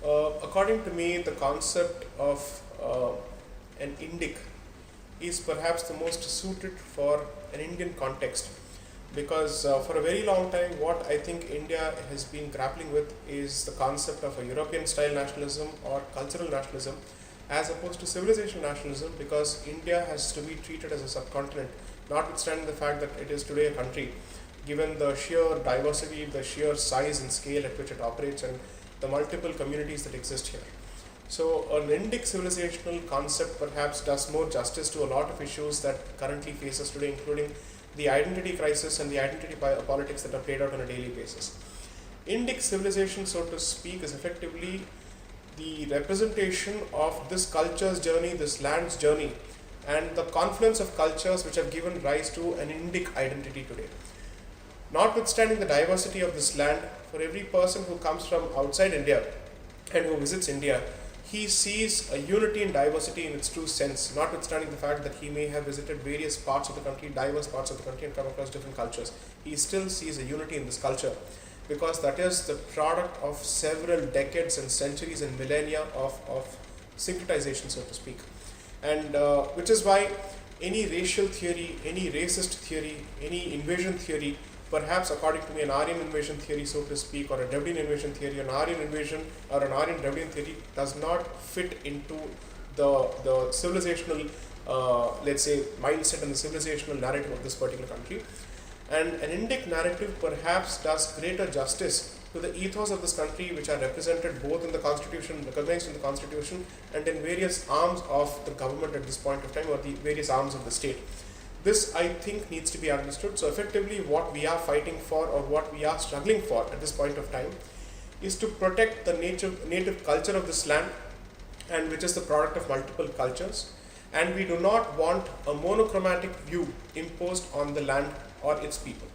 According to me, the concept of an Indic is perhaps the most suited for an Indian context, because for a very long time what I think India has been grappling with is the concept of a European style nationalism or cultural nationalism as opposed to civilization nationalism, because India has to be treated as a subcontinent, notwithstanding the fact that it is today a country, given the sheer diversity, the sheer size and scale at which it operates, and the multiple communities that exist here. So an Indic civilizational concept perhaps does more justice to a lot of issues that currently face us today, including the identity crisis and the identity politics that are played out on a daily basis. Indic civilization, so to speak, is effectively the representation of this culture's journey, this land's journey, and the confluence of cultures which have given rise to an Indic identity today. Notwithstanding the diversity of this land, for every person who comes from outside India and who visits India, he sees a unity in diversity in its true sense, notwithstanding the fact that he may have visited various parts of the country, diverse parts of the country, and come across different cultures. He still sees a unity in this culture, because that is the product of several decades and centuries and millennia of syncretization, so to speak. And which is why any racial theory, any racist theory, any invasion theory, perhaps according to me an Aryan invasion theory, so to speak, or a Dravidian invasion theory, an Aryan invasion or an Aryan Dravidian theory does not fit into the civilizational, let's say, mindset and the civilizational narrative of this particular country. And an Indic narrative perhaps does greater justice to the ethos of this country, which are represented both in the constitution, recognized in the constitution, and in various arms of the government at this point of time, or the various arms of the state. This, I think, needs to be understood. So effectively what we are fighting for, or what we are struggling for at this point of time, is to protect the native culture of this land, and which is the product of multiple cultures. And we do not want a monochromatic view imposed on the land or its people.